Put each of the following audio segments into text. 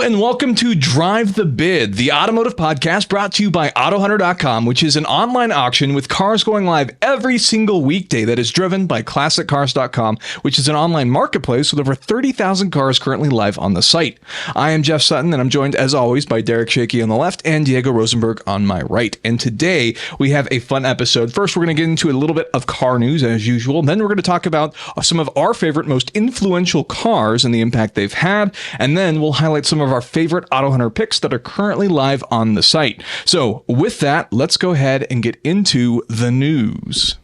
And welcome to Drive the Bid, the automotive podcast brought to you by AutoHunter.com, which is an online auction with cars going live every single weekday that is driven by ClassicCars.com, which is an online marketplace with over 30,000 cars currently live on the site. I am Jeff Sutton, and I'm joined, as always, by Derek Shiekhi on the left and Diego Rosenberg on my right. And today, we have a fun episode. First, we're going to get into a little bit of car news, as usual. Then we're going to talk about some of our favorite, most influential cars and the impact they've had. And then we'll highlight some of our favorite AutoHunter picks that are currently live on the site. So with that, let's go ahead and get into the news.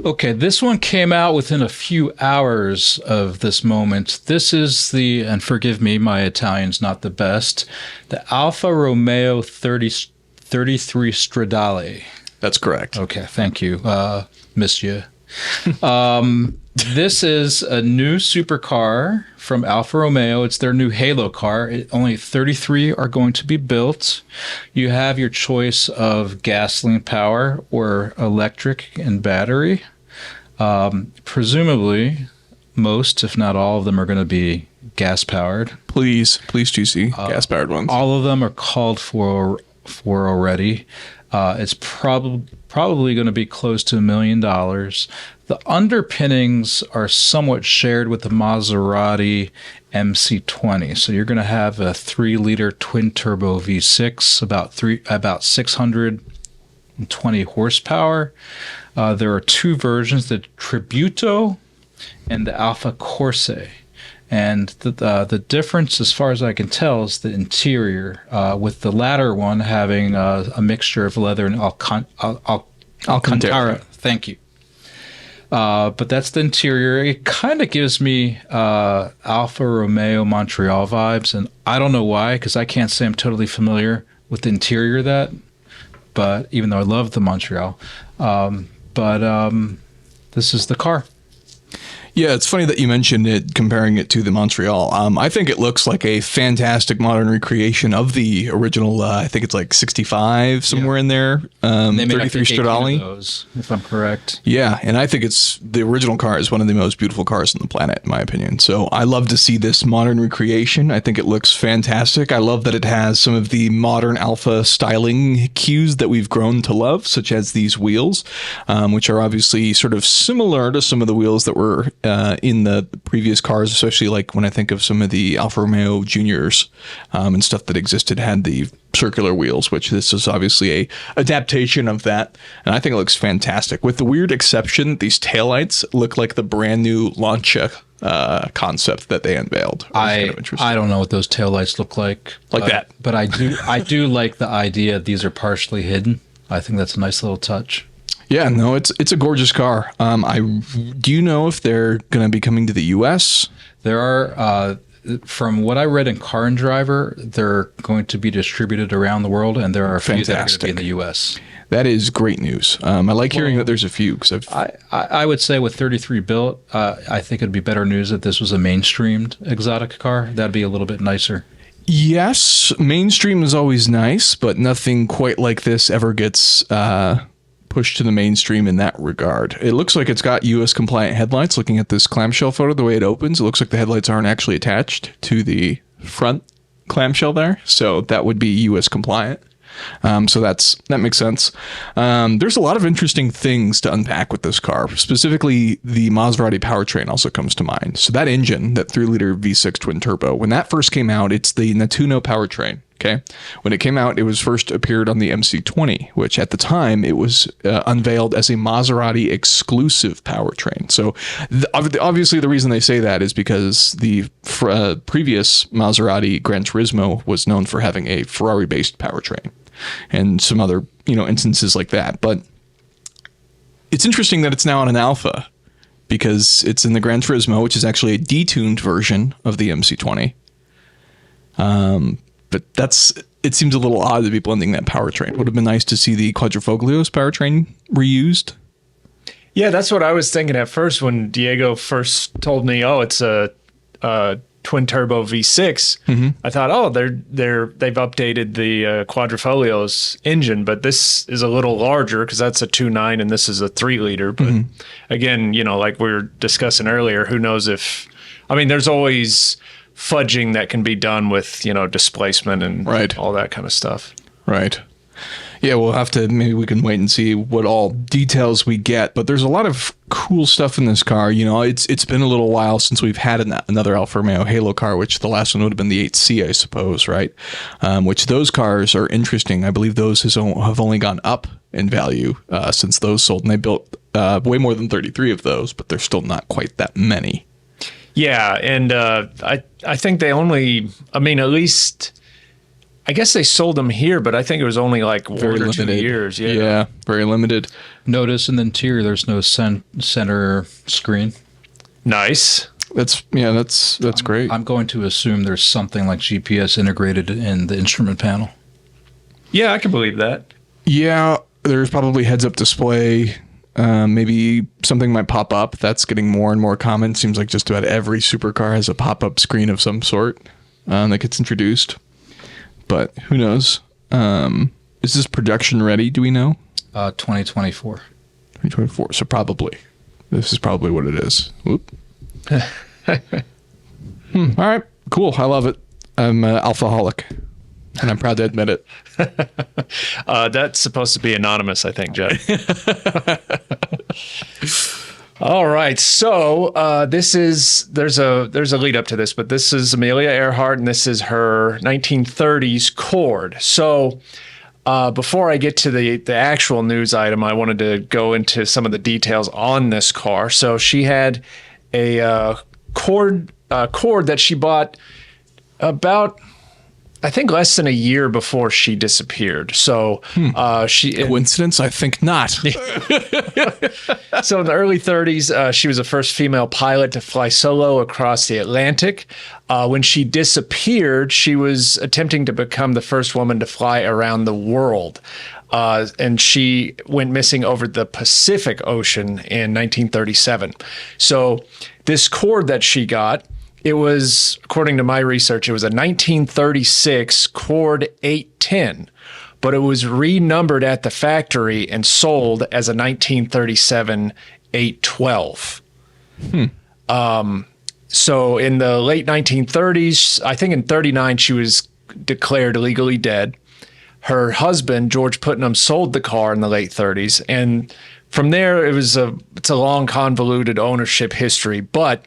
Okay, this one came out within a few hours of this moment. This is the, and forgive me, my Italian's not the best, the Alfa Romeo 33 Stradale. That's correct. Okay, thank you, monsieur. This is a new supercar from Alfa Romeo. It's their new Halo car. Only 33 are going to be built. You have your choice of gasoline power or electric and battery. Presumably, most, if not all of them, are going to be gas-powered. Please, GC, gas-powered ones. All of them are called for already. It's probably going to be close to $1 million. The underpinnings are somewhat shared with the Maserati MC20. So you're going to have a 3-liter twin-turbo V6, about 620 horsepower. There are two versions, the Tributo and the Alfa Corse. And the difference, as far as I can tell, is the interior, with the latter one having a mixture of leather and Alcantara. Thank you. But that's the interior. It kind of gives me Alfa Romeo Montreal vibes, and I don't know why, because I can't say I'm totally familiar with the interior of that, but even though I love the Montreal. This is the car. Yeah, it's funny that you mentioned it, comparing it to the Montreal. I think it looks like a fantastic modern recreation of the original. I think it's like 65, somewhere in there. 33 Stradale. Those, if I'm correct. Yeah, and I think the original car is one of the most beautiful cars on the planet, in my opinion. So I love to see this modern recreation. I think it looks fantastic. I love that it has some of the modern Alfa styling cues that we've grown to love, such as these wheels, which are obviously sort of similar to some of the wheels that were in the previous cars, especially like when I think of some of the Alfa Romeo Juniors and stuff that existed had the circular wheels, which this is obviously a adaptation of that. And I think it looks fantastic, with the weird exception that these taillights look like the brand new Lancia concept that they unveiled. I don't know what those taillights look like. That. But I do like the idea these are partially hidden. I think that's a nice little touch. Yeah, no, it's a gorgeous car. Do you know if they're going to be coming to the U.S.? There are, from what I read in Car and Driver, they're going to be distributed around the world, and there are a few that are going to be in the U.S. That is great news. I like hearing that there's a few. Cause I would say with 33 built, I think it'd be better news if this was a mainstreamed exotic car. That'd be a little bit nicer. Yes, mainstream is always nice, but nothing quite like this ever gets pushed to the mainstream in that regard. It looks like it's got US compliant headlights. Looking at this clamshell photo, the way it opens, it looks like the headlights aren't actually attached to the front clamshell there. So that would be US compliant. So that makes sense. There's a lot of interesting things to unpack with this car. Specifically, the Maserati powertrain also comes to mind. So that engine, that 3-liter V6 twin turbo, when that first came out, it's the Nettuno powertrain. Okay. When it came out, it was first appeared on the MC20, which at the time it was unveiled as a Maserati exclusive powertrain. So obviously the reason they say that is because the previous Maserati Gran Turismo was known for having a Ferrari-based powertrain and some other, instances like that. But it's interesting that it's now on an Alfa because it's in the Gran Turismo, which is actually a detuned version of the MC20. But it seems a little odd to be blending that powertrain. Would have been nice to see the Quadrifoglio's powertrain reused. Yeah, that's what I was thinking at first when Diego first told me, it's a twin turbo V6. Mm-hmm. I thought, they've updated the Quadrifoglio's engine, but this is a little larger because that's a 2.9 and this is a 3-liter. But again, like we were discussing earlier, who knows if, there's always fudging that can be done with, displacement and Right. all that kind of stuff. Right. Yeah, we'll have to, maybe we can wait and see what all details we get. But there's a lot of cool stuff in this car. It's been a little while since we've had another Alfa Romeo Halo car, which the last one would have been the 8C, I suppose, right? Which those cars are interesting. I believe those have only gone up in value since those sold. And they built way more than 33 of those, but they're still not quite that many. Yeah, and I think they only, at least... I guess they sold them here, but I think it was only like Very 1 or 2 limited. years. Yeah, very limited. Notice in the interior, there's no center screen. Nice. That's great. I'm going to assume there's something like GPS integrated in the instrument panel. Yeah, I can believe that. Yeah, there's probably heads-up display. Maybe something might pop up. That's getting more and more common. Seems like just about every supercar has a pop-up screen of some sort that gets introduced. But who knows? Is this production ready? Do we know? 2024. 2024. So probably. This is probably what it is. Whoop. All right. Cool. I love it. I'm an alphaholic. And I'm proud to admit it. That's supposed to be anonymous, I think, Jed. All right, so there's a lead up to this, but this is Amelia Earhart, and this is her 1930s Cord. So before I get to the actual news item, I wanted to go into some of the details on this car. So she had a Cord that she bought about, I think, less than a year before she disappeared. So Coincidence? I think not. So in the early 30s, she was the first female pilot to fly solo across the Atlantic. When she disappeared, she was attempting to become the first woman to fly around the world. And she went missing over the Pacific Ocean in 1937. So this Cord that she got, it was, according to my research, it was a 1936 Cord 810. But it was renumbered at the factory and sold as a 1937 812. So in the late 1930s, I think in 39, she was declared legally dead. Her husband, George Putnam, sold the car in the late 30s. And from there, it's a long, convoluted ownership history. But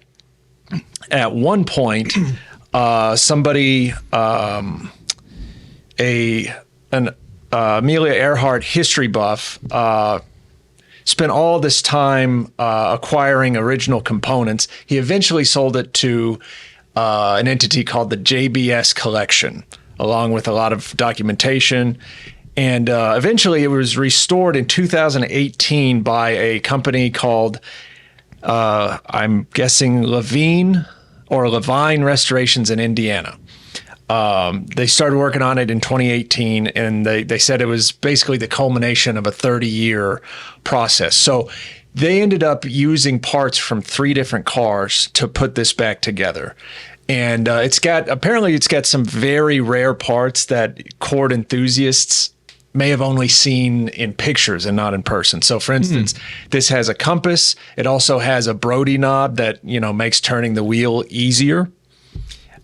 at one point, somebody, Amelia Earhart history buff, spent all this time acquiring original components. He eventually sold it to an entity called the JBS Collection, along with a lot of documentation. And eventually it was restored in 2018 by a company called, I'm guessing, Levine Restorations in Indiana. They started working on it in 2018, and they said it was basically the culmination of a 30-year process. So they ended up using parts from 3 different cars to put this back together. And it's got some very rare parts that Cord enthusiasts may have only seen in pictures and not in person. So for instance, this has a compass. It also has a Brody knob that, makes turning the wheel easier.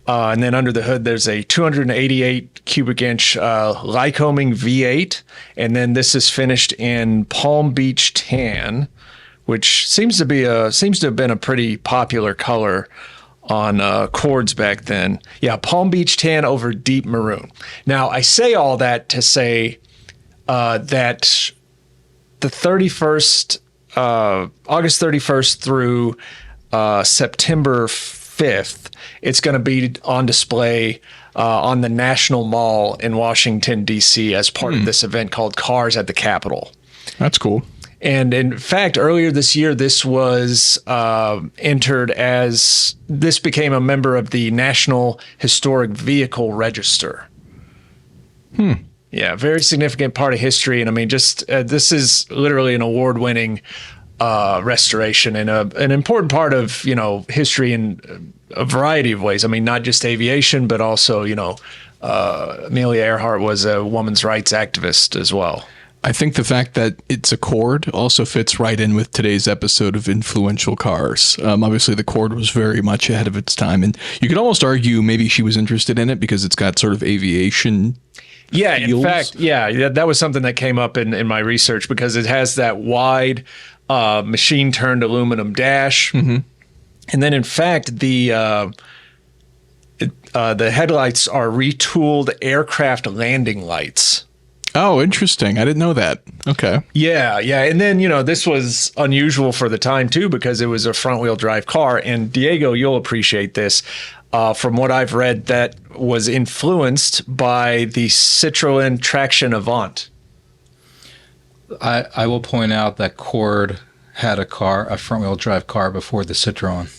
And then under the hood, there's a 288 cubic inch Lycoming V8. And then this is finished in Palm Beach tan, which seems to have been a pretty popular color on Cords back then. Yeah, Palm Beach tan over deep maroon. Now, I say all that to say that the 31st, August 31st through September 5th, it's going to be on display on the National Mall in Washington, D.C. as part of this event called Cars at the Capitol. That's cool. And in fact, earlier this year, this was this became a member of the National Historic Vehicle Register. Yeah, very significant part of history. And I mean, this is literally an award-winning restoration and an important part of, history in a variety of ways. I mean, not just aviation, but also, Amelia Earhart was a women's rights activist as well. I think the fact that it's a Cord also fits right in with today's episode of influential cars. Obviously, the Cord was very much ahead of its time, and you could almost argue maybe she was interested in it because it's got sort of aviation. Yeah, feels. in fact, that was something that came up in my research because it has that wide machine-turned aluminum dash. Mm-hmm. And then, in fact, the headlights are retooled aircraft landing lights. Oh, interesting. I didn't know that. Okay. Yeah. And then, this was unusual for the time, too, because it was a front-wheel drive car. And, Diego, you'll appreciate this. From what I've read, that was influenced by the Citroën Traction Avant. I will point out that Cord had a front-wheel drive car before the Citroën,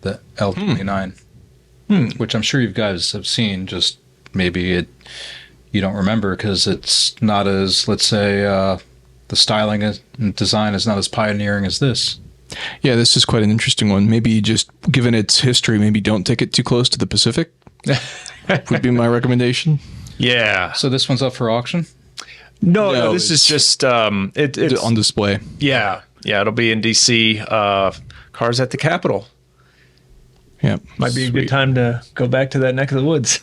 the L29, which I'm sure you guys have seen. Just maybe you don't remember because it's not as, let's say, the styling and design is not as pioneering as this. Yeah, this is quite an interesting one. Maybe just given its history, maybe don't take it too close to the Pacific would be my recommendation. Yeah. So this one's up for auction? No, this is just it's on display. Yeah, it'll be in DC. Cars at the Capitol. Yeah, might be a good time to go back to that neck of the woods.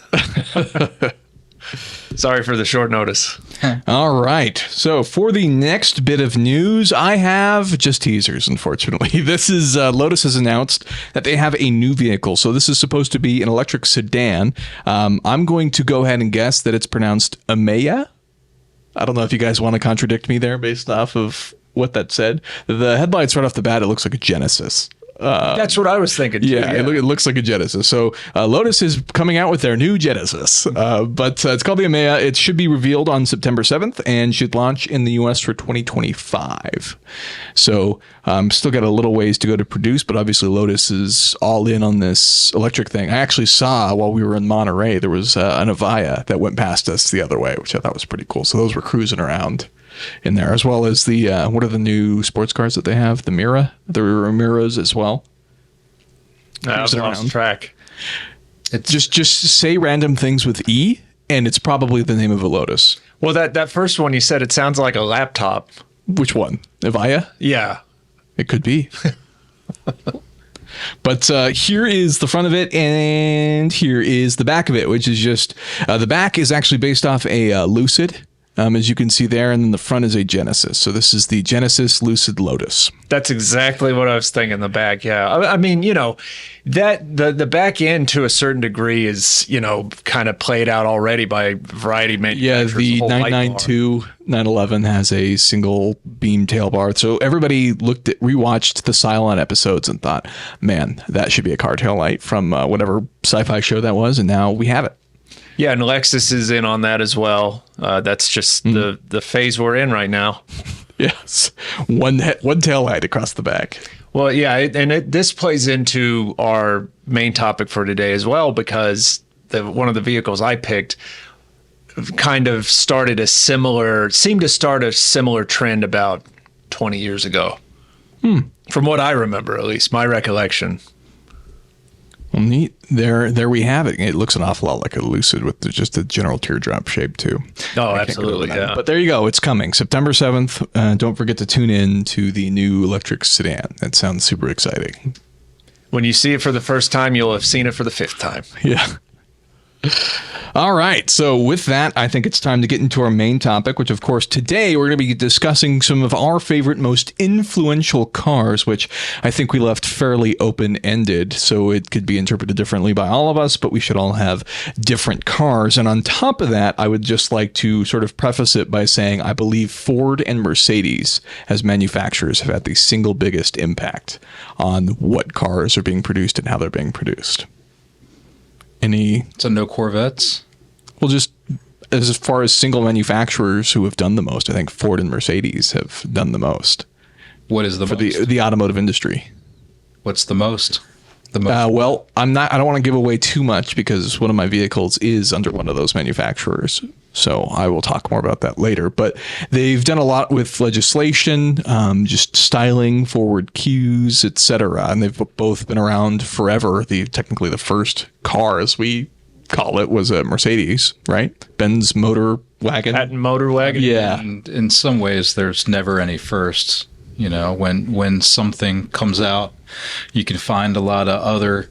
Sorry for the short notice. All right. So for the next bit of news, I have just teasers, unfortunately. This is Lotus has announced that they have a new vehicle. So this is supposed to be an electric sedan. I'm going to go ahead and guess that it's pronounced Ameya. I don't know if you guys want to contradict me there based off of what that said. The headlights right off the bat, it looks like a Genesis. That's what I was thinking, too. Yeah, it looks like a Genesis. So Lotus is coming out with their new Genesis, but it's called the Ameya. It should be revealed on September 7th and should launch in the U.S. for 2025. So still got a little ways to go to produce, but obviously Lotus is all in on this electric thing. I actually saw while we were in Monterey, there was an Avaya that went past us the other way, which I thought was pretty cool. So those were cruising around in there, as well as the what are the new sports cars that they have? The Mira, there were Miras as well. I've lost track. It's just say random things with E, and it's probably the name of a Lotus. Well, that first one you said, it sounds like a laptop. Which one? Avaya? Yeah, it could be. But here is the front of it, and here is the back of it, which is just the back is actually based off a Lucid. As you can see there, and then the front is a Genesis. So this is the Genesis Lucid Lotus. That's exactly what I was thinking. The back, yeah. I mean, that the back end to a certain degree is, kind of played out already by a variety of manufacturers. Yeah, the 992 911 has a single beam tail bar. So everybody rewatched the Cylon episodes and thought, man, that should be a car tail light from whatever sci-fi show that was, and now we have it. Yeah, and Lexus is in on that as well. That's just the phase we're in right now. Yes, one tail light across the back. Well, yeah, this plays into our main topic for today as well, because one of the vehicles I picked kind of seemed to start a similar trend about 20 years ago. From what I remember, at least, my recollection. Well, neat. There we have it. It looks an awful lot like a Lucid with just a general teardrop shape too. Oh, absolutely. Yeah. But there you go. It's coming September 7th. Don't forget to tune in to the new electric sedan. That sounds super exciting. When you see it for the first time, you'll have seen it for the 5th time. Yeah. All right. So with that, I think it's time to get into our main topic, which, of course, today we're going to be discussing some of our favorite, most influential cars, which I think we left fairly open-ended. So it could be interpreted differently by all of us, but we should all have different cars. And on top of that, I would just like to sort of preface it by saying I believe Ford and Mercedes as manufacturers have had the single biggest impact on what cars are being produced and how they're being produced. So no Corvettes? Well, just as far as single manufacturers who have done the most, I think Ford and Mercedes have done the most. What is the most? For the automotive industry. What's the most? Well, I don't want to give away too much because one of my vehicles is under one of those manufacturers. So I will talk more about that later. But they've done a lot with legislation, just styling, forward cues, etc. And they've both been around forever. Technically the first car, as we call it, was a Mercedes, right? Benz motor wagon. Patent motor wagon. Yeah. And in some ways, there's never any firsts. You know, when something comes out, you can find a lot of other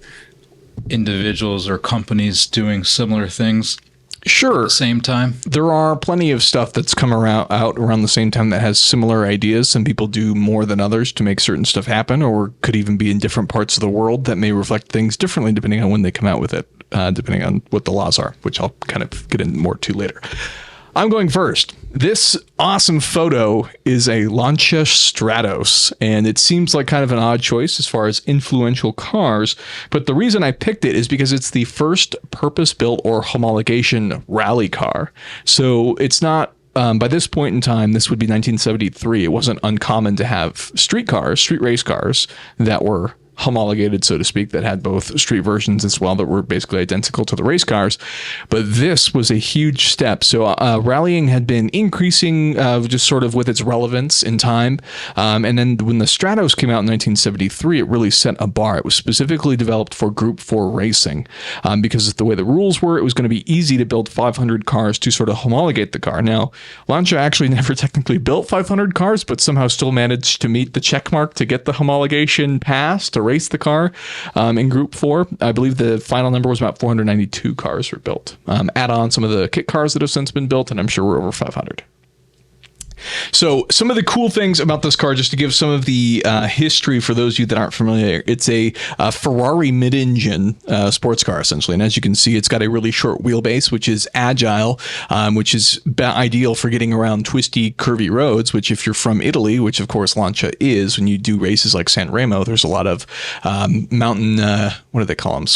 individuals or companies doing similar things. Sure. At the same time. There are plenty of stuff that's come out around the same time that has similar ideas. Some people do more than others to make certain stuff happen, or could even be in different parts of the world that may reflect things differently depending on when they come out with it, depending on what the laws are, which I'll kind of get into more to later. I'm going first. This awesome photo is a Lancia Stratos, and it seems like kind of an odd choice as far as influential cars, but the reason I picked it is because it's the first purpose-built or homologation rally car. So it's not, by this point in time, this would be 1973, it wasn't uncommon to have street race cars that were homologated, so to speak, that had both street versions as well that were basically identical to the race cars. But this was a huge step. So rallying had been increasing just sort of with its relevance in time. And then when the Stratos came out in 1973, it really set a bar. It was specifically developed for Group 4 racing because of the way the rules were. It was going to be easy to build 500 cars to sort of homologate the car. Now, Lancia actually never technically built 500 cars, but somehow still managed to meet the check mark to get the homologation pass to race the car in Group 4. I believe the final number was about 492 cars were built. Add on some of the kit cars that have since been built, and I'm sure we're over 500. So some of the cool things about this car, just to give some of the history for those of you that aren't familiar, it's a Ferrari mid-engine sports car, essentially. And as you can see, it's got a really short wheelbase, which is agile, which is ideal for getting around twisty, curvy roads, which if you're from Italy, which of course Lancia is, when you do races like San Remo, there's a lot of mountain, what do they call them,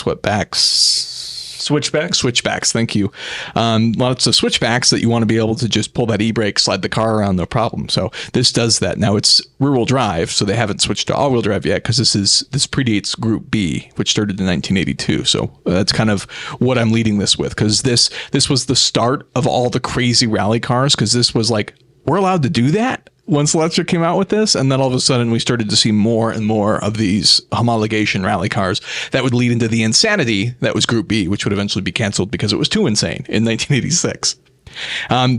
Switchbacks, thank you. Lots of switchbacks that you want to be able to just pull that e-brake, slide the car around, no problem. So this does that. Now it's rear-wheel drive, so they haven't switched to all-wheel drive yet because this predates Group B, which started in 1982. So that's kind of what I'm leading this with, because this was the start of all the crazy rally cars, because this was like, we're allowed to do that? Once Lancia came out with this, and then all of a sudden we started to see more and more of these homologation rally cars that would lead into the insanity that was Group B, which would eventually be canceled because it was too insane in 1986.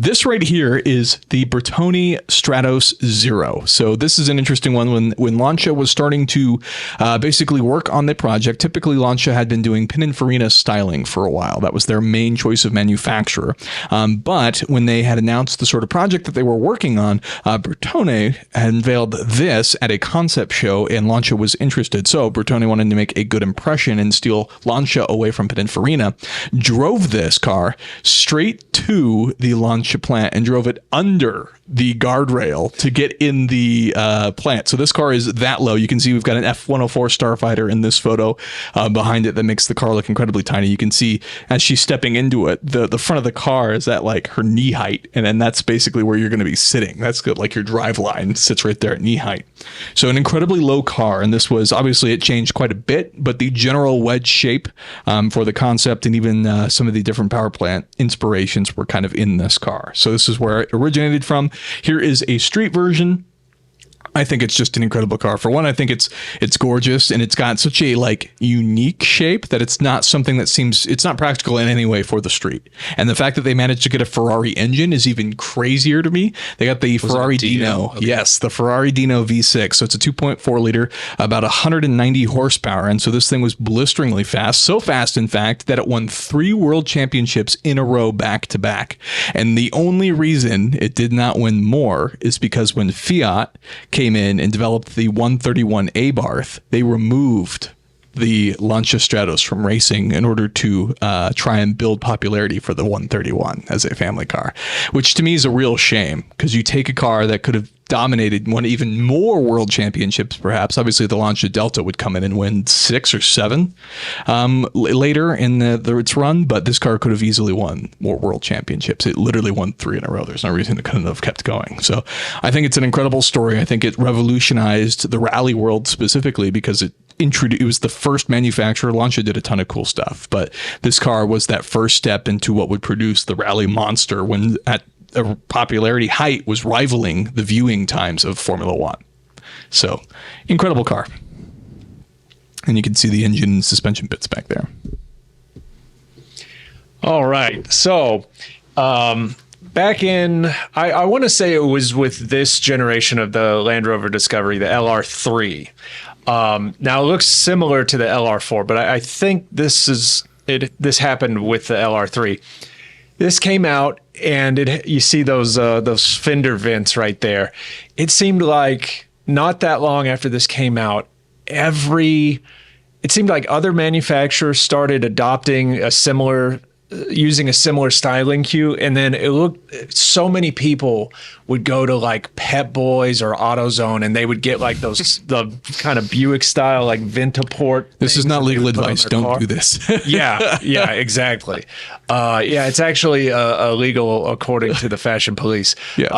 This right here is the Bertone Stratos Zero. So this is an interesting one. When Lancia was starting to basically work on the project, typically Lancia had been doing Pininfarina styling for a while. That was their main choice of manufacturer. But when they had announced the sort of project that they were working on, Bertone had unveiled this at a concept show, and Lancia was interested. So Bertone wanted to make a good impression and steal Lancia away from Pininfarina, drove this car straight to the Lancia plant and drove it under the guardrail to get in the plant. So this car is that low. You can see we've got an F-104 Starfighter in this photo behind it that makes the car look incredibly tiny. You can see as she's stepping into it, the front of the car is at like her knee height, and then that's basically where you're going to be sitting. That's good. Like your drive line sits right there at knee height. So an incredibly low car, and this was obviously it changed quite a bit, but the general wedge shape for the concept and even some of the different power plant inspirations were kind of in this car. So this is where it originated from. Here is a street version. I think it's just an incredible car. For one, I think it's gorgeous, and it's got such a like unique shape that it's not something that seems, it's not practical in any way for the street. And the fact that they managed to get a Ferrari engine is even crazier to me. They got the Ferrari Dino. Okay. Yes, the Ferrari Dino V6. So it's a 2.4 liter, about 190 horsepower. And so this thing was blisteringly fast. So fast, in fact, that it won 3 world championships in a row back to back. And the only reason it did not win more is because when Fiat came in and developed the 131 Abarth, they removed the Lancia Stratos from racing in order to try and build popularity for the 131 as a family car, which to me is a real shame, because you take a car that could have dominated, won even more world championships, perhaps. Obviously, the Lancia Delta would come in and win 6 or 7 later in its run, but this car could have easily won more world championships. It literally won 3 in a row. There's no reason it couldn't have kept going. So I think it's an incredible story. I think it revolutionized the rally world specifically because it was the first manufacturer. Lancia did a ton of cool stuff, but this car was that first step into what would produce the rally monster when at a popularity height was rivaling the viewing times of Formula One. So incredible car. And you can see the engine and suspension bits back there. All right. So Back in, I want to say it was with this generation of the Land Rover Discovery, the LR3. Now it looks similar to the LR4, but I think this happened with the LR3. This came out, and you see those fender vents right there. It seemed like not that long after this came out, it seemed like other manufacturers started adopting using a similar styling cue, and then it looked, so many people would go to like Pep Boys or AutoZone, and they would get like the kind of Buick style like Ventaport. This is not legal advice. Don't do this. Yeah, exactly. It's actually illegal according to the fashion police. Yes.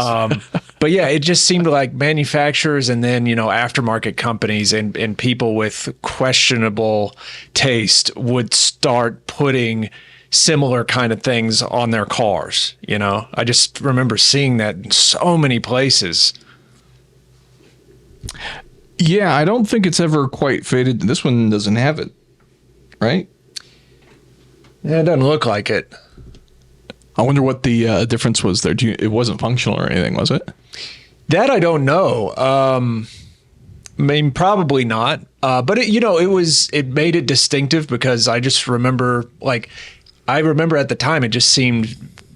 But yeah, it just seemed like manufacturers and then, aftermarket companies and people with questionable taste would start putting similar kind of things on their cars. I just remember seeing that in so many places. Yeah, I don't think it's ever quite faded. This one doesn't have it, right? Yeah, it doesn't look like it. I wonder what the difference was there. It wasn't functional or anything, was it? That I don't know. I mean, probably not. But it made it distinctive, because I just remember at the time it just seemed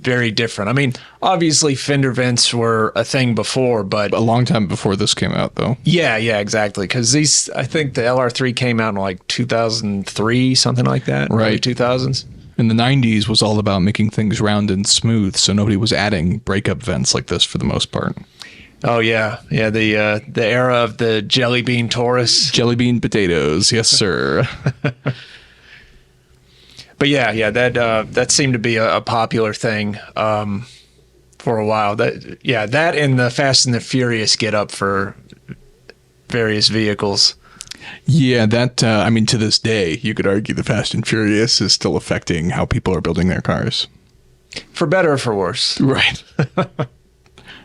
very different. I mean, obviously fender vents were a thing before, but A long time before this came out, though. yeah, exactly. Because I think the LR3 came out in like 2003, something like that. Right. Early 2000s. In the 90s was all about making things round and smooth, so nobody was adding breakup vents like this for the most part. Oh yeah, the era of the jelly bean Taurus. Jelly bean potatoes, yes, sir. But yeah, that seemed to be a popular thing for a while. That and the Fast and the Furious get up for various vehicles. Yeah, to this day, you could argue the Fast and Furious is still affecting how people are building their cars. For better or for worse. Right.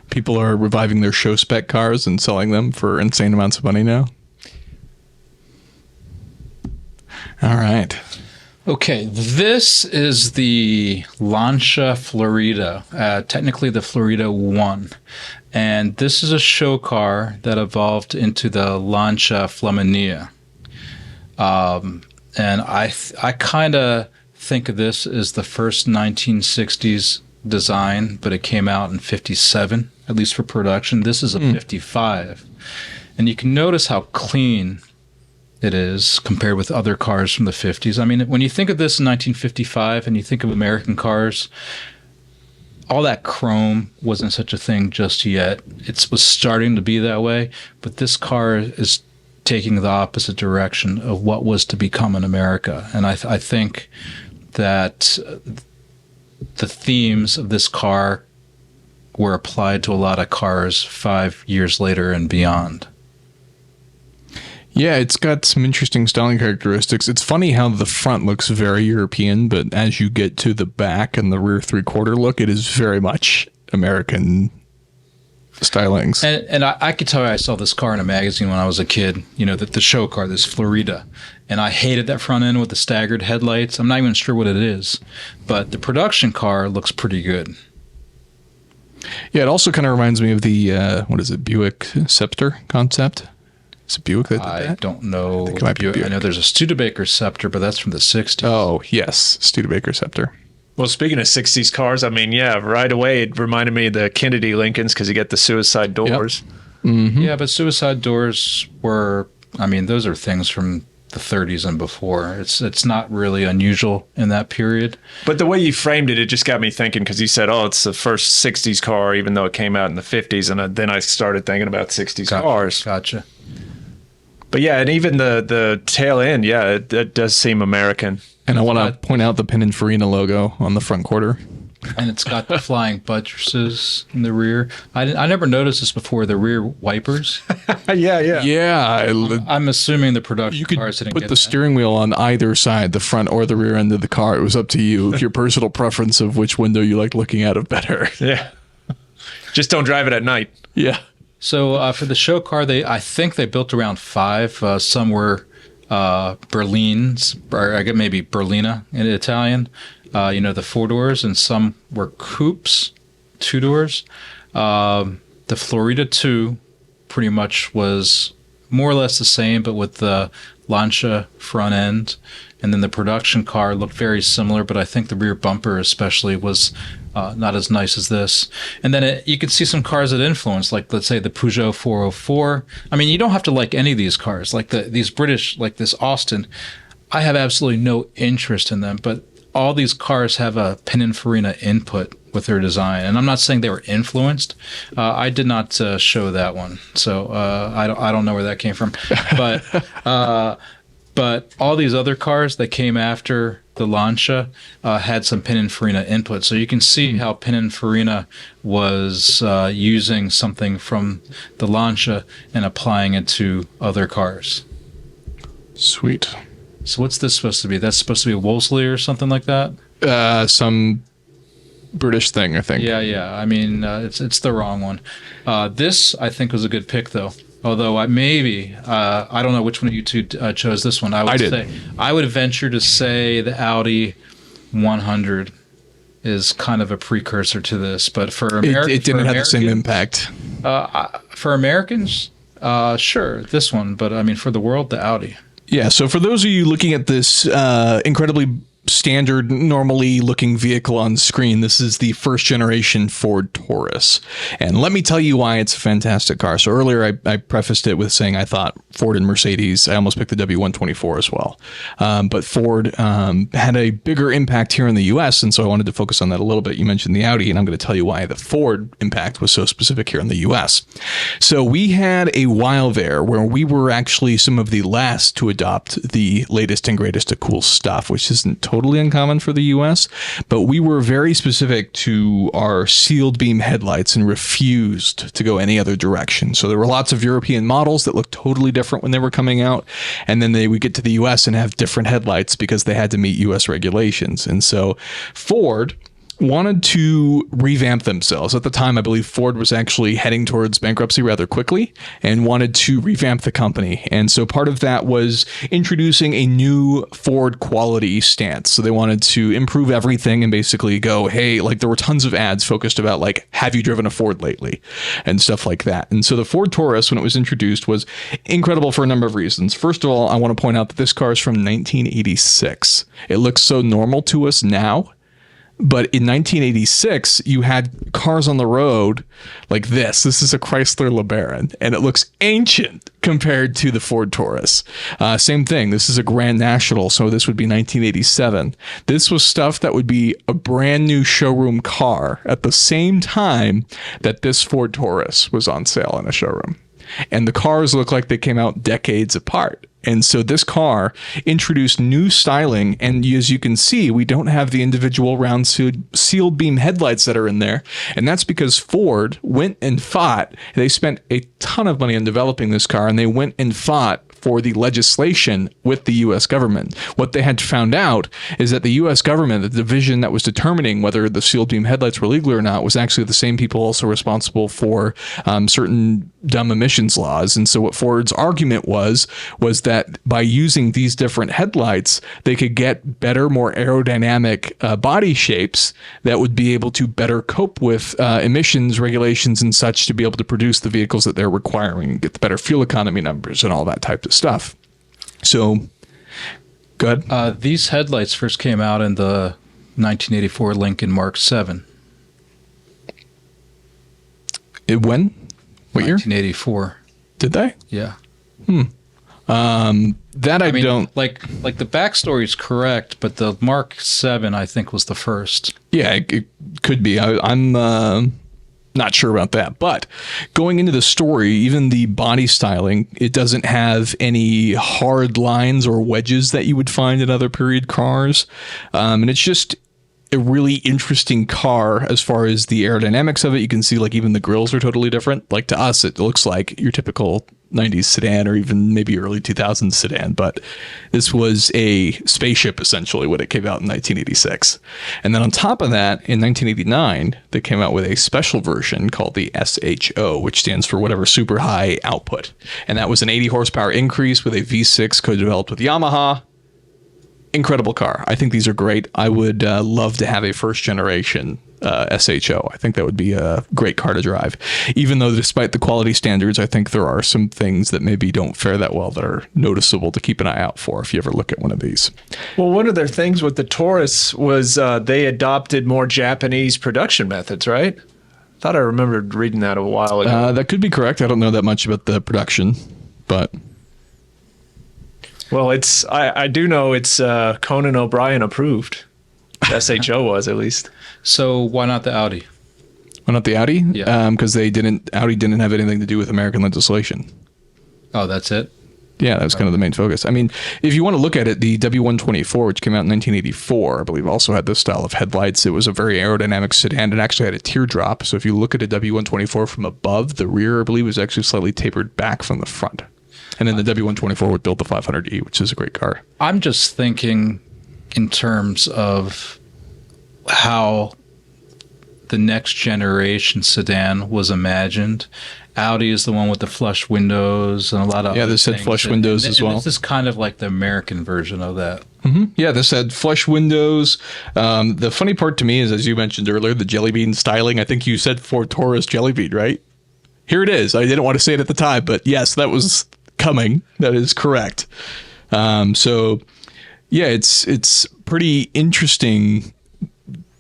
People are reviving their show spec cars and selling them for insane amounts of money now. All right. Okay, this is the Lancia Florida, technically the Florida 1. And this is a show car that evolved into the Lancia Flaminia. And I kind of think of this as the first 1960s design, but it came out in 57, at least for production. This is a 55. And you can notice how clean it is compared with other cars from the 50s. I mean, when you think of this in 1955 and you think of American cars, all that chrome wasn't such a thing just yet. It was starting to be that way, but this car is taking the opposite direction of what was to become in America. And I think that the themes of this car were applied to a lot of cars 5 years later and beyond. Yeah, it's got some interesting styling characteristics. It's funny how the front looks very European, but as you get to the back and the rear three-quarter look, it is very much American stylings. And I could tell you I saw this car in a magazine when I was a kid, the show car, this Florida. And I hated that front end with the staggered headlights. I'm not even sure what it is. But the production car looks pretty good. Yeah, it also kind of reminds me of the, Buick Scepter concept. Is it Buick that did that? I don't know. I think it might be Buick. I know there's a Studebaker Scepter, but that's from the 60s. Oh, yes, Studebaker Scepter. Well, speaking of 60s cars, I mean, yeah, right away it reminded me of the Kennedy Lincolns because you get the suicide doors. Yep. Mm-hmm. Yeah, but suicide doors those are things from the 30s and before. It's not really unusual in that period. But the way you framed it, it just got me thinking, because you said, it's the first 60s car, even though it came out in the 50s. And then I started thinking about 60s cars. Gotcha. But yeah, and even the tail end, yeah, it does seem American. And I want to point out the Pininfarina logo on the front quarter. And it's got the flying buttresses in the rear. I never noticed this before, the rear wipers. Yeah. Yeah. I'm assuming the production You could cars didn't put get the that. steering wheel on either side, the front or the rear end of the car. It was up to you, your personal preference of which window you liked looking out of better. Yeah. Just don't drive it at night. Yeah. So for the show car, I think they built around 5. Some were Berlines, or I guess maybe Berlina in Italian. The 4 doors, and some were coupes, two-doors. The Florida 2 pretty much was more or less the same, but with the Lancia front end. And then the production car looked very similar, but I think the rear bumper especially was not as nice as this. And then you could see some cars that influenced, like let's say the Peugeot 404. I mean, you don't have to like any of these cars. Like these British, like this Austin, I have absolutely no interest in them, but all these cars have a Pininfarina input with their design. And I'm not saying they were influenced. I did not show that one, so I don't know where that came from. But all these other cars that came after the Lancia had some Pininfarina input. So you can see how Pininfarina was using something from the Lancia and applying it to other cars. Sweet. So what's this supposed to be? That's supposed to be a Wolseley or something like that? Some British thing, I think. Yeah. I mean, it's the wrong one. This, I think, was a good pick, though. Although I don't know which one of you two chose this one. I would venture to say the Audi 100 is kind of a precursor to this. But for Americans, it didn't have the same impact. For Americans, sure, this one. But I mean, for the world, the Audi. Yeah, so for those of you looking at this incredibly standard, normally looking vehicle on screen, this is the first generation Ford Taurus. And let me tell you why it's a fantastic car. So earlier I prefaced it with saying I thought Ford and Mercedes, I almost picked the W124 as well. But Ford had a bigger impact here in the US, and so I wanted to focus on that a little bit. You mentioned the Audi, and I'm going to tell you why the Ford impact was so specific here in the US. So we had a while there where we were actually some of the last to adopt the latest and greatest of cool stuff, which isn't totally uncommon for the US, but we were very specific to our sealed beam headlights and refused to go any other direction. So there were lots of European models that looked totally different when they were coming out, and then they would get to the US and have different headlights because they had to meet US regulations. And so Ford wanted to revamp themselves. At the time, I believe Ford was actually heading towards bankruptcy rather quickly and wanted to revamp the company. And so part of that was introducing a new Ford quality stance. So they wanted to improve everything and basically go, hey, like there were tons of ads focused about like, have you driven a Ford lately? And stuff like that. And so the Ford Taurus, when it was introduced, was incredible for a number of reasons. First of all, I want to point out that this car is from 1986. It looks so normal to us now. But in 1986, you had cars on the road like this. This is a Chrysler LeBaron, and it looks ancient compared to the Ford Taurus. Same thing. This is a Grand National, so this would be 1987. This was stuff that would be a brand new showroom car at the same time that this Ford Taurus was on sale in a showroom. And the cars look like they came out decades apart. And so this car introduced new styling, and as you can see, we don't have the individual round sealed beam headlights that are in there, and that's because Ford went and fought. They spent a ton of money on developing this car, and they went and fought for the legislation with the U.S. government. What they had found out is that the U.S. government, the division that was determining whether the sealed beam headlights were legal or not, was actually the same people also responsible for certain dumb emissions laws. And so what Ford's argument was that by using these different headlights, they could get better, more aerodynamic body shapes that would be able to better cope with emissions regulations and such to be able to produce the vehicles that they're requiring and get the better fuel economy numbers and all that type of stuff. So, good. These headlights first came out in the 1984 Lincoln Mark 7. When? What year? 1984. Did they? Yeah. That I mean, don't like the backstory is correct, but the Mark 7 I think was the first. Yeah, it could be. I'm not sure about that, but going into the story, even the body styling, it doesn't have any hard lines or wedges that you would find in other period cars, and it's just a really interesting car as far as the aerodynamics of it. You can see like even the grills are totally different. Like to us, it looks like your typical 90s sedan or even maybe early 2000s sedan, but this was a spaceship essentially when it came out in 1986. And then on top of that, in 1989, they came out with a special version called the SHO, which stands for whatever super high output. And that was an 80 horsepower increase with a V6 co-developed with Yamaha. Incredible car. I think these are great. I would love to have a first generation SHO. I think that would be a great car to drive. Even though despite the quality standards, I think there are some things that maybe don't fare that well that are noticeable to keep an eye out for if you ever look at one of these. Well, one of their things with the Taurus was they adopted more Japanese production methods, right? I thought I remembered reading that a while ago. That could be correct. I don't know that much about the production, but... Well, I do know it's Conan O'Brien approved. SHO was, at least. So why not the Audi? Why not the Audi? Yeah. Because Audi didn't have anything to do with American legislation. Oh, that's it? Yeah, that was kind of the main focus. I mean, if you want to look at it, the W124, which came out in 1984, I believe also had this style of headlights. It was a very aerodynamic sedan. It actually had a teardrop. So if you look at a W124 from above, the rear, I believe, was actually slightly tapered back from the front. And then the W124 would build the 500E, which is a great car. I'm just thinking in terms of how the next generation sedan was imagined. Audi is the one with the flush windows and a lot of other this had things. flush windows as well. This is kind of like the American version of that. Mm-hmm. Yeah, this had flush windows. The funny part to me is, as you mentioned earlier, the jelly bean styling. I think you said Ford Taurus jelly bean, right? Here it is. I didn't want to say it at the time, but yes, that was coming. That is correct. So yeah, it's pretty interesting,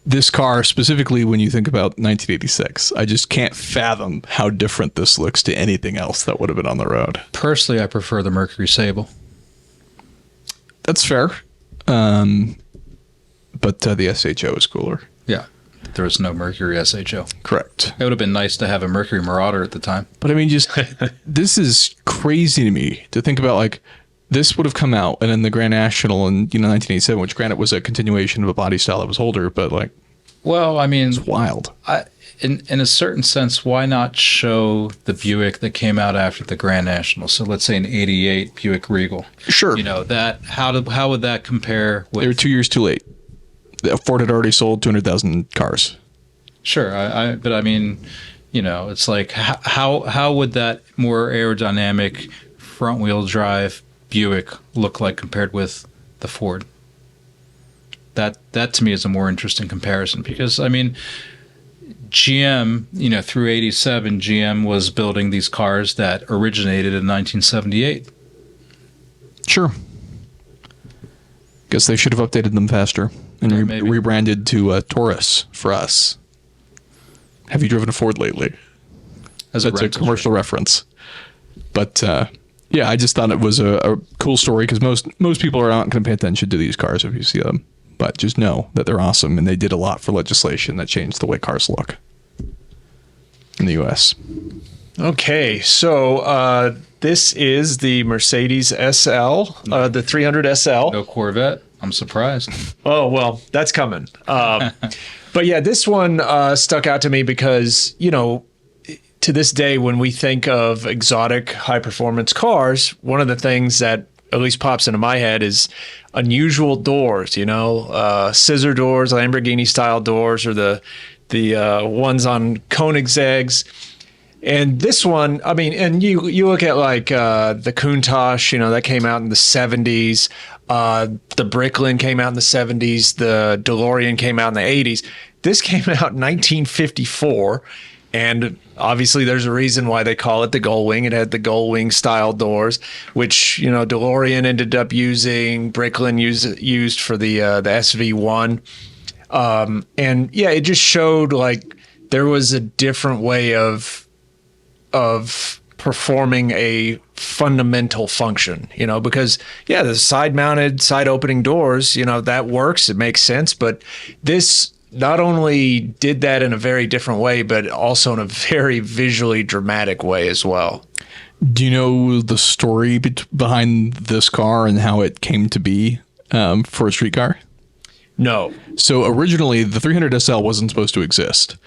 this car specifically when you think about 1986. I just can't fathom how different this looks to anything else that would have been on the road. Personally, I prefer the Mercury Sable. That's fair. But the SHO is cooler. Yeah. There was no Mercury SHO. Correct. It would have been nice to have a Mercury Marauder at the time. But I mean, just this is crazy to me to think about. Like, this would have come out, and then the Grand National in 1987, which granted was a continuation of a body style that was older, but like, well, I mean, it's wild. In a certain sense, why not show the Buick that came out after the Grand National? So let's say an '88 Buick Regal. Sure. That how would that compare with? They were 2 years too late. Ford had already sold 200,000 cars. Sure, but I mean, it's like how would that more aerodynamic front wheel drive Buick look like compared with the Ford? That to me is a more interesting comparison, because I mean, GM, through '87, GM was building these cars that originated in 1978. Sure. Guess they should have updated them faster and rebranded to Taurus for us. Have you driven a Ford lately? That's a commercial reference. But yeah, I just thought it was a cool story, because most people are not going to pay attention to these cars if you see them. But just know that they're awesome, and they did a lot for legislation that changed the way cars look in the U.S. Okay, so this is the Mercedes SL, the 300 SL. No Corvette. I'm surprised. Oh, well, that's coming. But yeah, this one stuck out to me because, to this day, when we think of exotic high-performance cars, one of the things that at least pops into my head is unusual doors, scissor doors, Lamborghini-style doors, or the ones on Koenigsegg's. And this one, I mean, and you look at like the Countach, that came out in the 70s. The Bricklin came out in the 70s. The DeLorean came out in the 80s. This came out in 1954. And obviously there's a reason why they call it the Gullwing. It had the Gullwing style doors, which, DeLorean ended up using, Bricklin used for the SV1. And yeah, it just showed like there was a different way of performing a fundamental function, because yeah, the side opening doors, that works. It makes sense. But this not only did that in a very different way, but also in a very visually dramatic way as well. Do you know the story behind this car and how it came to be for a street car? No. So originally, the 300 SL wasn't supposed to exist.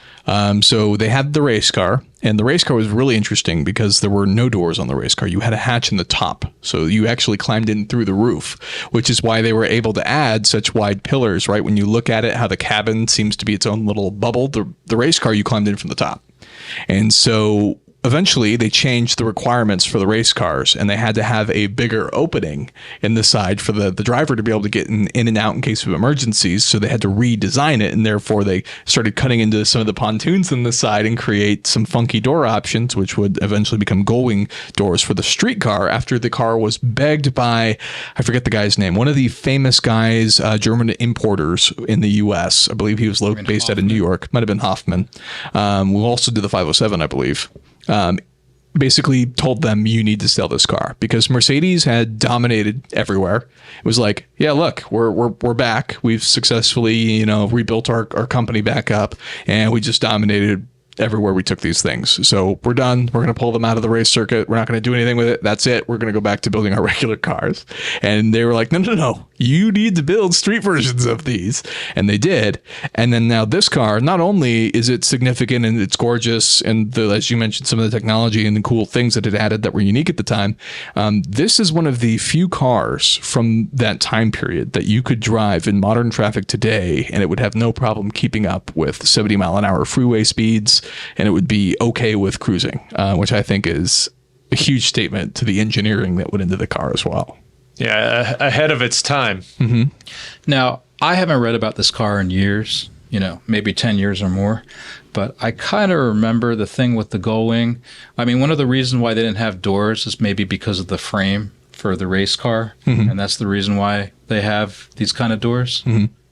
So they had the race car, and the race car was really interesting because there were no doors on the race car. You had a hatch in the top, so you actually climbed in through the roof, which is why they were able to add such wide pillars, right? When you look at it, how the cabin seems to be its own little bubble, the race car, you climbed in from the top. And so eventually they changed the requirements for the race cars, and they had to have a bigger opening in the side for the driver to be able to get in and out in case of emergencies. So they had to redesign it, and therefore they started cutting into some of the pontoons in the side and create some funky door options, which would eventually become gullwing doors for the street car after the car was begged by, I forget the guy's name, one of the famous guys, German importers in the U.S. I believe he was based out of New York. Might have been Hoffman. Who also did the 507, I believe. Basically told them, you need to sell this car, because Mercedes had dominated everywhere. It was like, yeah, look, we're back. We've successfully, rebuilt our company back up, and we just dominated everywhere we took these things. So we're done. We're going to pull them out of the race circuit. We're not going to do anything with it. That's it. We're going to go back to building our regular cars. And they were like, no. You need to build street versions of these. And they did. And then now this car, not only is it significant and it's gorgeous, and as you mentioned, some of the technology and the cool things that it added that were unique at the time, this is one of the few cars from that time period that you could drive in modern traffic today, and it would have no problem keeping up with 70 mile an hour freeway speeds, and it would be okay with cruising, which I think is a huge statement to the engineering that went into the car as well. Yeah, ahead of its time. Mm-hmm. Now, I haven't read about this car in years, maybe 10 years or more, but I kind of remember the thing with the gullwing. I mean, one of the reasons why they didn't have doors is maybe because of the frame for the race car, and that's the reason why they have these kind of doors.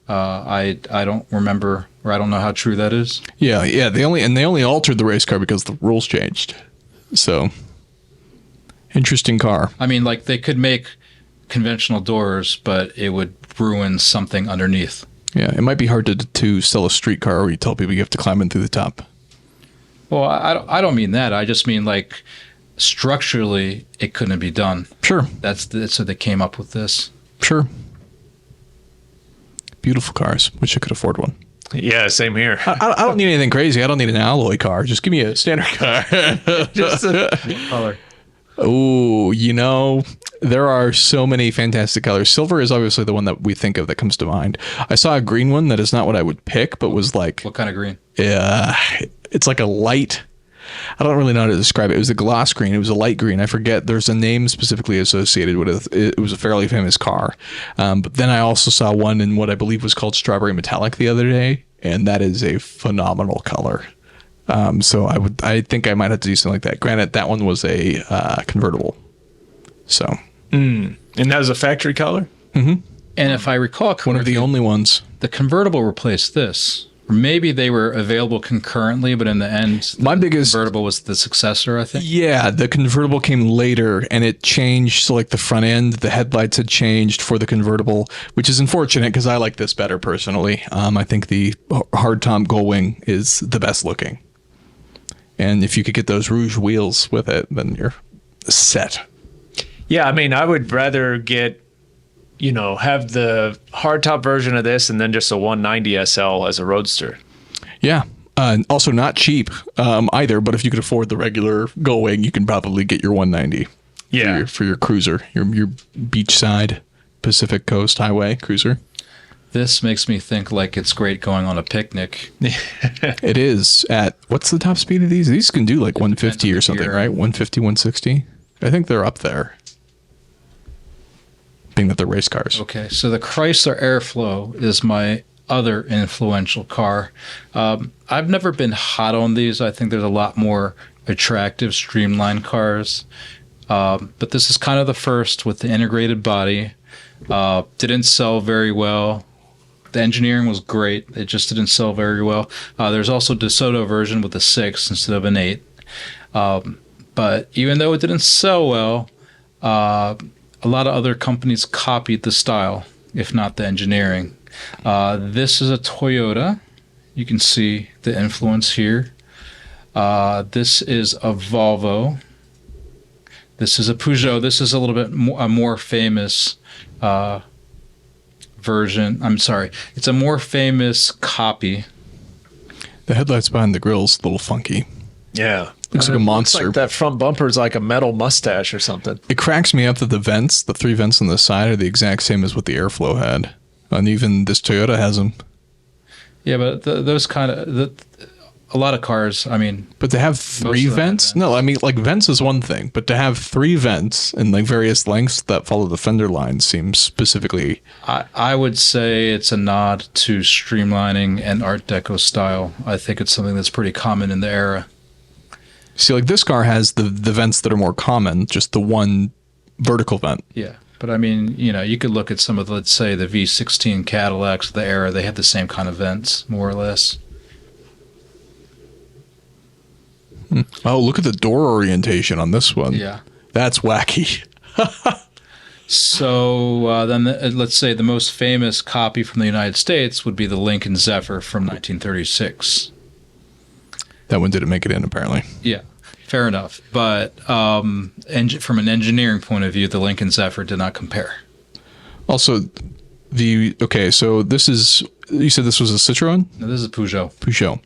I don't remember, or I don't know how true that is. Yeah. They only altered the race car because the rules changed. So, interesting car. I mean, like, they could make conventional doors, but it would ruin something underneath. Yeah, it might be hard to sell a street car where you tell people you have to climb in through the top. Well, I don't mean that. I just mean, like, structurally, it couldn't be done. Sure. So they came up with this. Sure. Beautiful cars. Wish I could afford one. Yeah, same here. I don't need anything crazy. I don't need an alloy car. Just give me a standard car. Just a color. Oh, there are so many fantastic colors. Silver is obviously the one that we think of that comes to mind. I saw a green one that is not what I would pick, but was like... What kind of green? It's like a light... I don't really know how to describe it. It was a gloss green. It was a light green. I forget. There's a name specifically associated with it. It was a fairly famous car. But then I also saw one in what I believe was called Strawberry Metallic the other day, and that is a phenomenal color. So I think I might have to do something like that. Granted, that one was a convertible. So. And that was a factory color? Mm-hmm. And if I recall correctly, one of the only ones. The convertible replaced this. Or maybe they were available concurrently, but in the end, the convertible was the successor, I think. Yeah, the convertible came later, and it changed. So, like, the front end, the headlights had changed for the convertible, which is unfortunate because I like this better personally. I think the hardtop gullwing is the best looking. And if you could get those rouge wheels with it, then you're set. Yeah, I mean, I would rather get, have the hardtop version of this and then just a 190 SL as a roadster. Yeah. Also not cheap either, but if you could afford the regular gullwing, you can probably get your 190 for your cruiser, your beachside Pacific Coast Highway cruiser. This makes me think like it's great going on a picnic. It is. At what's the top speed of these? These can do like 150 or something, right? 150, 160. I think they're up there. Being that they're race cars. Okay, so the Chrysler Airflow is my other influential car. I've never been hot on these. I think there's a lot more attractive, streamlined cars. But this is kind of the first with the integrated body. Didn't sell very well. The engineering was great. It just didn't sell very well. There's also a DeSoto version with a 6 instead of an 8. But even though it didn't sell well, a lot of other companies copied the style, if not the engineering. This is a Toyota. You can see the influence here. This is a Volvo. This is a Peugeot. This is a little bit a more famous version. I'm sorry. It's a more famous copy. The headlights behind the grill's a little funky. Yeah. Looks like a monster. Looks like that front bumper is like a metal mustache or something. It cracks me up that the vents, the 3 vents on the side, are the exact same as what the Airflow had. And even this Toyota has them. Yeah, but those kind of... a lot of cars, I mean, But to have three of them have vents? vents. No, I mean, like vents is one thing, but to have three vents in like various lengths that follow the fender line seems specifically. I would say it's a nod to streamlining and Art Deco style. I think it's something that's pretty common in the era. See, like this car has the vents that are more common, just the one vertical vent. Yeah. But I mean, you know, you could look at some of, let's say, the V16 Cadillacs of the era. They had the same kind of vents, more or less. Oh, look at the door orientation on this one. Yeah. That's wacky. So then, let's say the most famous copy from the United States would be the Lincoln Zephyr from 1936. That one didn't make it in, apparently. Yeah, fair enough. But from an engineering point of view, the Lincoln Zephyr did not compare. Also, so this is, you said this was a Citroen? Now, this is a Peugeot. Peugeot.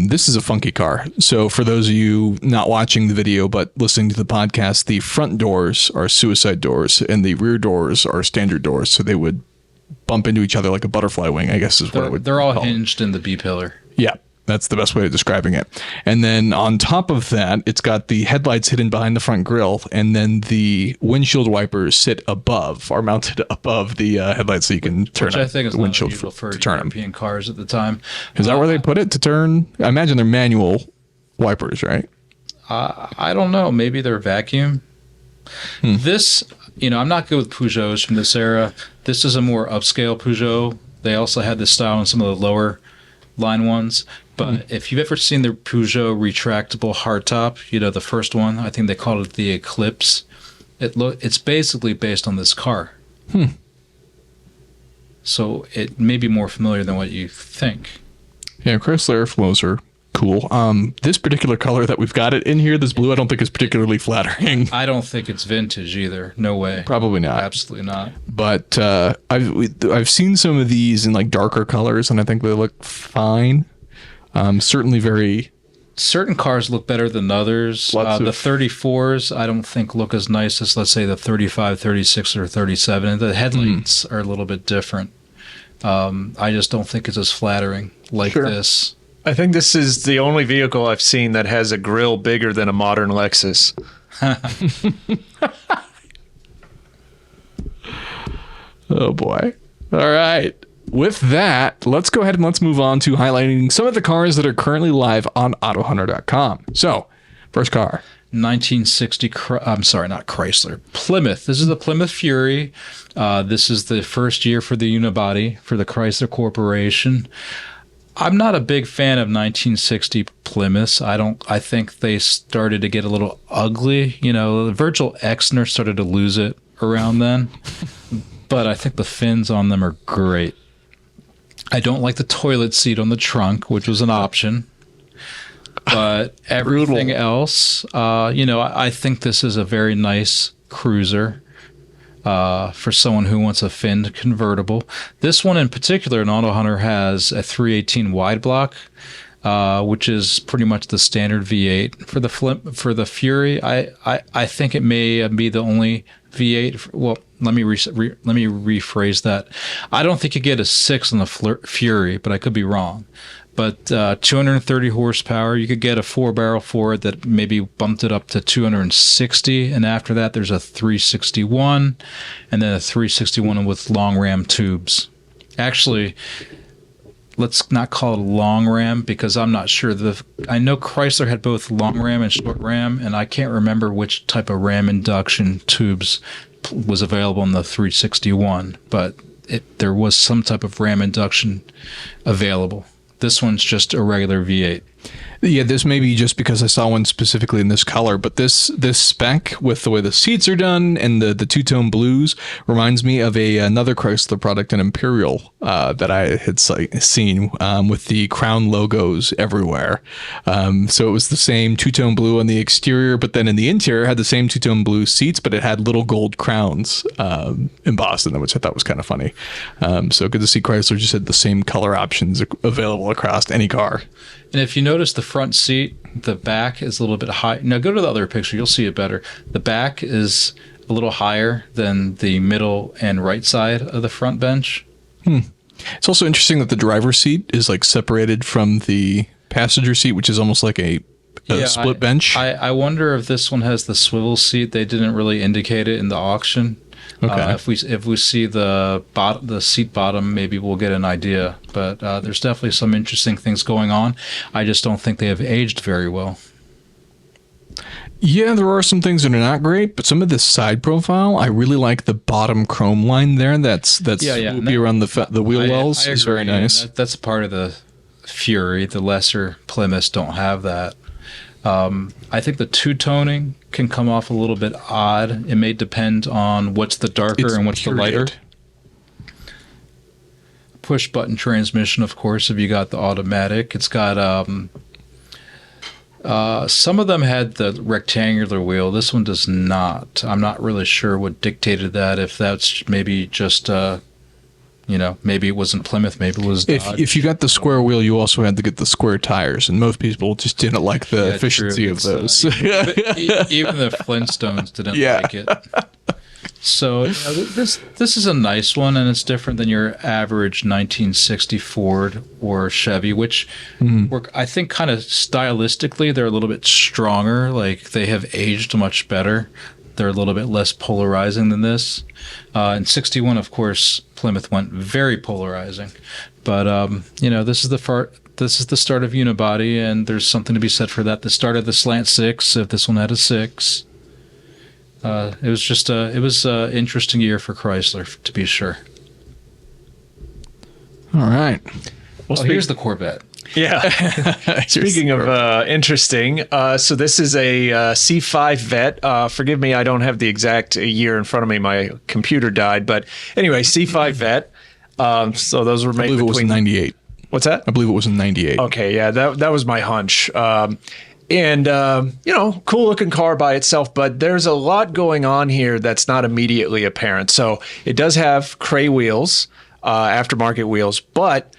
This is a funky car. So for those of you not watching the video but listening to the podcast, the front doors are suicide doors and the rear doors are standard doors. So they would bump into each other like a butterfly wing, I guess is what I would They're all call it. hinged in the B-pillar. Yeah, that's the best way of describing it. And then on top of that, it's got the headlights hidden behind the front grille, and then the windshield wipers are mounted above the headlights, so you can turn Which I think is the not windshield unusual for to turn them. European cars at the time. Is that where they put it to turn? I imagine they're manual wipers, right? I don't know. Maybe they're vacuum. This, I'm not good with Peugeots from this era. This is a more upscale Peugeot. They also had this style in some of the lower line ones. But if you've ever seen the Peugeot retractable hardtop, the first one, I think they called it the Eclipse. It's basically based on this car. So it may be more familiar than what you think. Yeah, Chrysler Airflows are cool. This particular color that we've got it in here, this blue, I don't think is particularly flattering. I don't think it's vintage either. No way. Probably not. Absolutely not. But I've seen some of these in like darker colors, and I think they look fine. Certainly very. Certain cars look better than others. The 34s, I don't think look as nice as, let's say, the 35, 36, or 37. The headlights are a little bit different. I just don't think it's as flattering like this. I think this is the only vehicle I've seen that has a grille bigger than a modern Lexus. Oh, boy. All right. With that, let's go ahead and let's move on to highlighting some of the cars that are currently live on AutoHunter.com. So, first car. 1960, I'm sorry, not Chrysler, Plymouth. This is the Plymouth Fury. This is the first year for the unibody for the Chrysler Corporation. I'm not a big fan of 1960 Plymouths. I think they started to get a little ugly. Virgil Exner started to lose it around then. But I think the fins on them are great. I don't like the toilet seat on the trunk, which was an option. But everything else, I think this is a very nice cruiser for someone who wants a finned convertible. This one in particular, an AutoHunter, has a 318 wide block, which is pretty much the standard V8 for the Fury. I think it may be the only V8. Well, let me rephrase that. I don't think you get a 6 on the Fury, but I could be wrong. But 230 horsepower, you could get a 4-barrel Ford that maybe bumped it up to 260, and after that there's a 361, and then a 361 with long ram tubes. Actually, let's not call it a long ram because I'm not sure. I know Chrysler had both long ram and short ram, and I can't remember which type of ram induction tubes was available in the 361, but there was some type of ram induction available. This one's just a regular V8. Yeah, this may be just because I saw one specifically in this color, but this spec with the way the seats are done and the two-tone blues reminds me of another Chrysler product, an Imperial, that I had seen with the crown logos everywhere. So it was the same two-tone blue on the exterior, but then in the interior had the same two-tone blue seats, but it had little gold crowns embossed in them, which I thought was kind of funny. So good to see Chrysler just had the same color options available across any car. And if you notice the front seat, the back is a little bit high. Now go to the other picture, you'll see it better. The back is a little higher than the middle and right side of the front bench. It's also interesting that the driver's seat is like separated from the passenger seat, which is almost like a split bench. I wonder if this one has the swivel seat. They didn't really indicate it in the auction. Okay. If we see the seat bottom, maybe we'll get an idea. But there's definitely some interesting things going on. I just don't think they have aged very well. Yeah, there are some things that are not great, but some of this side profile, I really like the bottom chrome line there. That's swoopy around the wheel wells. Is very nice. That's part of the Fury. The lesser Plymouths don't have that. I think the two-toning can come off a little bit odd. It may depend on what's the darker and what's the lighter. Push-button transmission, of course, if you got the automatic. It's got... some of them had the rectangular wheel. This one does not. I'm not really sure what dictated that. If that's maybe just, maybe it wasn't Plymouth, maybe it was Dodge. If you got the square wheel, you also had to get the square tires, and most people just didn't like the efficiency of those. Even the Flintstones didn't like it. So this is a nice one, and it's different than your average 1960 Ford or Chevy, which were, I think, kind of stylistically, they're a little bit stronger. Like, they have aged much better. They're a little bit less polarizing than this. In 61, of course, Plymouth went very polarizing. But, this is the start of unibody, and there's something to be said for that. The start of the slant six, if this one had a six. It was an interesting year for Chrysler, to be sure. All right. Well, here's the Corvette. Yeah. Speaking of interesting, so this is a C5 Vet. Forgive me, I don't have the exact year in front of me. My computer died. But anyway, C5 Vet. So those were made I believe it was in 98. What's that? I believe it was in 98. Okay, yeah, that was my hunch. And, cool looking car by itself, but there's a lot going on here that's not immediately apparent. So it does have Cray wheels, aftermarket wheels, but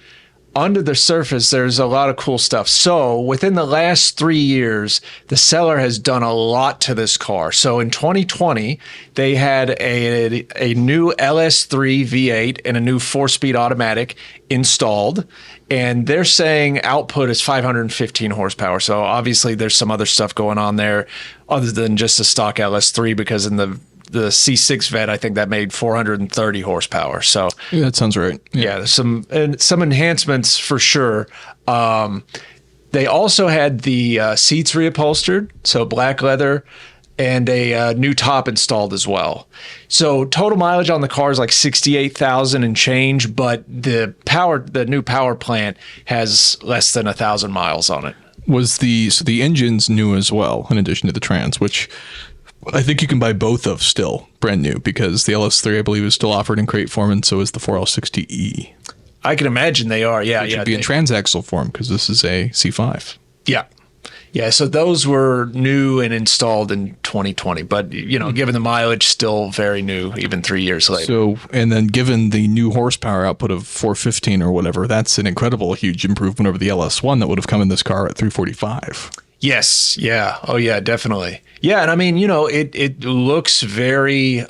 under the surface, there's a lot of cool stuff. So within the last 3 years, the seller has done a lot to this car. So in 2020, they had a new LS3 V8 and a new 4-speed automatic installed. And they're saying output is 515 horsepower. So obviously there's some other stuff going on there other than just a stock LS3, because in the C6 Vet, I think that made 430 horsepower. So yeah, that sounds right. Yeah, some enhancements for sure. They also had the seats reupholstered, so black leather, and a new top installed as well. So total mileage on the car is like 68,000 and change, but the new power plant has less than 1,000 miles on it. So the engine's new as well, in addition to the trans, which I think you can buy both of still brand new, because the LS3, I believe, is still offered in crate form, and so is the 4L60E. I can imagine they are. Yeah, It should be in transaxle form, because this is a C5. Yeah. Yeah, so those were new and installed in 2020, but given the mileage, still very new, even 3 years later. So, and then given the new horsepower output of 415 or whatever, that's an incredible, huge improvement over the LS1 that would have come in this car at 345. Yes, yeah, oh yeah, definitely. Yeah, and I mean, it looks very. It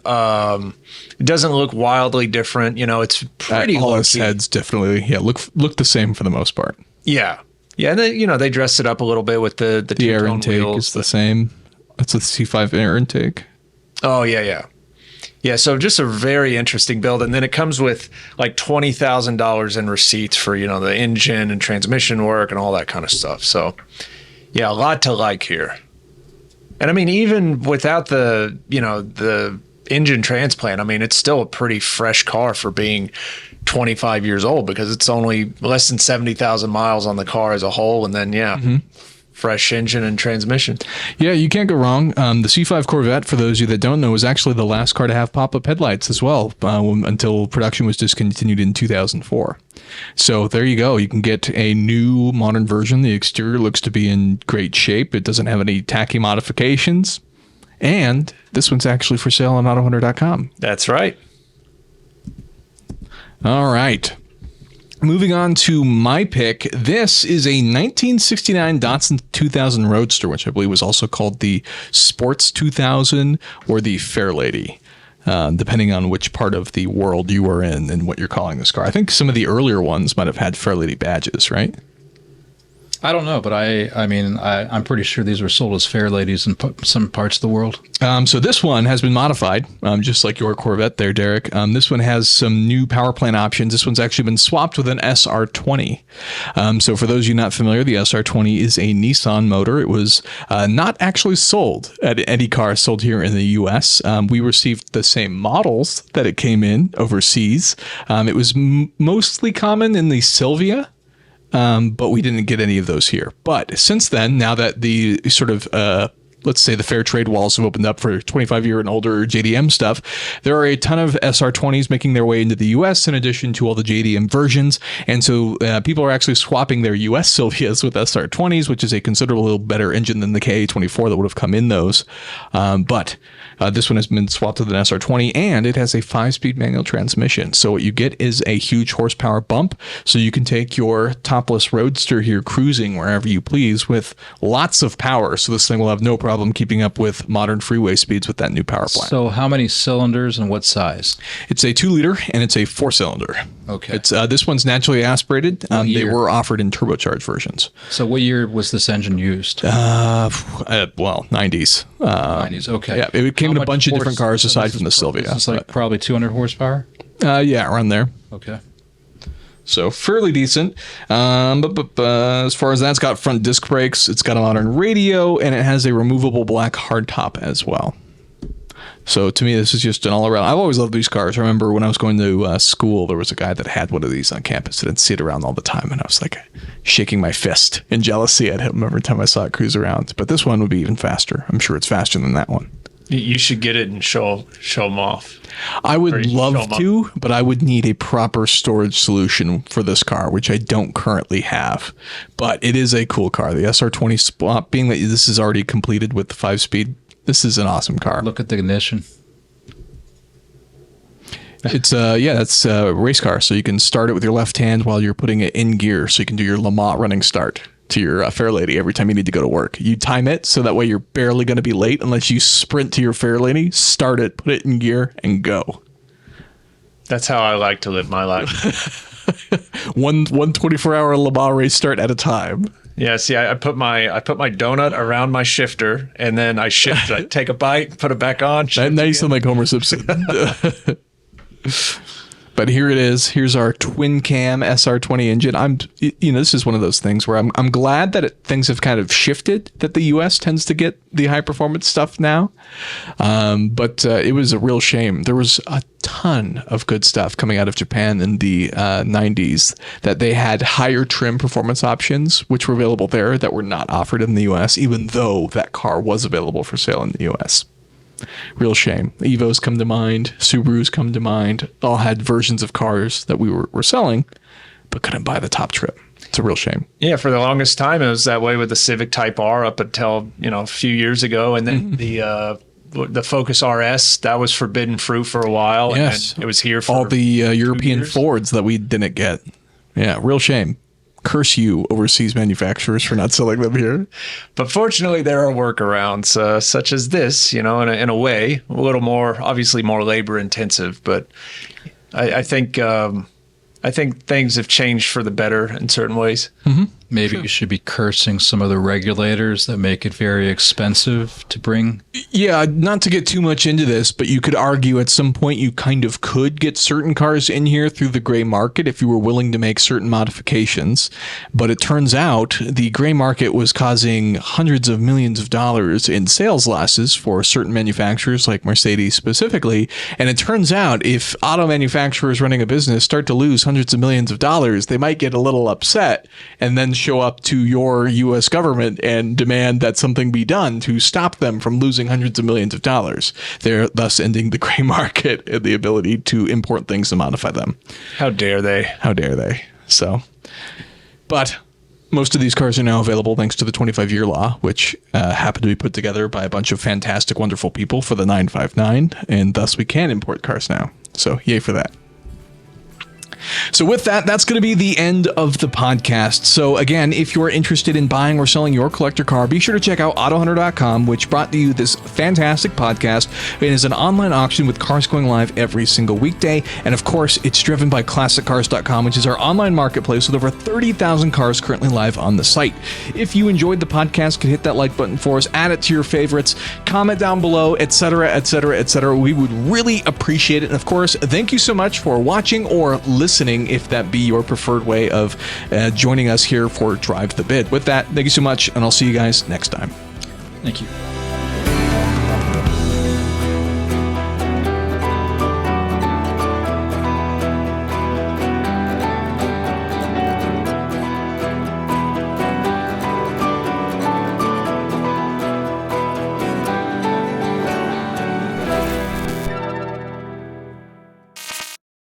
doesn't look wildly different. It's pretty. All its heads definitely, look the same for the most part. Yeah. Yeah, and then, they dressed it up a little bit with the air intake wheels. Is the same. That's a C5 air intake. Oh, yeah. Yeah, so just a very interesting build. And then it comes with like $20,000 in receipts for, the engine and transmission work and all that kind of stuff. So, yeah, a lot to like here. And I mean, even without the engine transplant, I mean, it's still a pretty fresh car for being 25 years old, because it's only less than 70,000 miles on the car as a whole. And then, fresh engine and transmission. Yeah, you can't go wrong. The C5 Corvette, for those of you that don't know, was actually the last car to have pop-up headlights as well, until production was discontinued in 2004. So there you go. You can get a new modern version. The exterior looks to be in great shape. It doesn't have any tacky modifications. And this one's actually for sale on AutoHunter.com. That's right. All right. Moving on to my pick. This is a 1969 Datsun 2000 Roadster, which I believe was also called the Sports 2000 or the Fairlady, depending on which part of the world you were in and what you're calling this car. I think some of the earlier ones might have had Fairlady badges, right? I don't know, but I'm pretty sure these were sold as fair ladies in some parts of the world. So this one has been modified, just like your Corvette there, Derek. This one has some new power plant options. This one's actually been swapped with an SR20. So for those of you not familiar, the SR20 is a Nissan motor. It was not actually sold at any car sold here in the U.S. We received the same models that it came in overseas. It was mostly common in the Silvia. But we didn't get any of those here. But since then, now that the sort of, let's say the fair trade walls have opened up for 25-year and older JDM stuff, there are a ton of SR20s making their way into the US in addition to all the JDM versions. And so people are actually swapping their US Silvias with SR20s, which is a considerably better engine than the KA24 that would have come in those. But this one has been swapped with an SR20, and it has a 5-speed manual transmission. So what you get is a huge horsepower bump, so you can take your topless roadster here cruising wherever you please with lots of power. So this thing will have no problem keeping up with modern freeway speeds with that new power plant. So how many cylinders and what size? It's a 2-liter, and it's a 4-cylinder. Okay. It's this one's naturally aspirated. They were offered in turbocharged versions. So what year was this engine used? Well, 90s. 90s, okay. Yeah, it came in a bunch of different cars aside from the Silvia. It's like probably 200 horsepower? Yeah, around there. Okay. So fairly decent. But as far as that, it's got front disc brakes, it's got a modern radio, and it has a removable black hardtop as well. So to me, this is just an all-around. I've always loved these cars. I remember when I was going to school, there was a guy that had one of these on campus, and I'd see it around all the time, and I was like shaking my fist in jealousy at him every time I saw it cruise around. But this one would be even faster. I'm sure it's faster than that one. You should get it and show them off. I would love to, but I would need a proper storage solution for this car, which I don't currently have. But it is a cool car. The SR20 Spot, being that this is already completed with the 5-speed, this is an awesome car. Look at the ignition. It's that's a race car, so you can start it with your left hand while you're putting it in gear, so you can do your Le Mans running start to your Fairlady every time you need to go to work. You time it so that way you're barely going to be late unless you sprint to your Fairlady, start it, put it in gear, and go. That's how I like to live my life. one 24-hour Le Mans race start at a time. Yeah, see, I put my donut around my shifter, and then I shift. I take a bite, put it back on. Now you sound like Homer Simpson. But here it is. Here's our twin cam SR20 engine. This is one of those things where I'm glad that things have kind of shifted, that the US tends to get the high performance stuff now. But it was a real shame. There was a ton of good stuff coming out of Japan in the 90s that they had higher trim performance options, which were available there that were not offered in the US, even though that car was available for sale in the US. Real shame. Evos come to mind, Subarus come to mind, all had versions of cars that we were selling, but couldn't buy the top trim. It's a real shame. Yeah, for the longest time, it was that way with the Civic Type R up until, a few years ago. And then the Focus RS, that was forbidden fruit for a while. Yes. And it was here for all the European years. Fords that we didn't get. Yeah, real shame. Curse you, overseas manufacturers, for not selling them here. But fortunately, there are workarounds, such as this, in a way, a little more, obviously more labor intensive. But I think things have changed for the better in certain ways. Mm-hmm. Maybe you should be cursing some of the regulators that make it very expensive to bring. Yeah, not to get too much into this, but you could argue at some point you kind of could get certain cars in here through the gray market if you were willing to make certain modifications. But it turns out the gray market was causing hundreds of millions of dollars in sales losses for certain manufacturers like Mercedes specifically. And it turns out if auto manufacturers running a business start to lose hundreds of millions of dollars, they might get a little upset and then show up to your U.S. government and demand that something be done to stop them from losing hundreds of millions of dollars. They're thus ending the gray market and the ability to import things and modify them. How dare they? How dare they? So, but most of these cars are now available thanks to the 25-year law, which happened to be put together by a bunch of fantastic, wonderful people for the 959, and thus we can import cars now. So, yay for that. So with that, that's going to be the end of the podcast. So again, if you're interested in buying or selling your collector car, be sure to check out AutoHunter.com, which brought to you this fantastic podcast. It is an online auction with cars going live every single weekday. And of course, it's driven by ClassicCars.com, which is our online marketplace with over 30,000 cars currently live on the site. If you enjoyed the podcast, could hit that like button for us, add it to your favorites, comment down below, etc., etc., etc. We would really appreciate it. And of course, thank you so much for watching or listening, if that be your preferred way of joining us here for Drive the Bid. With that, thank you so much, and I'll see you guys next time. Thank you.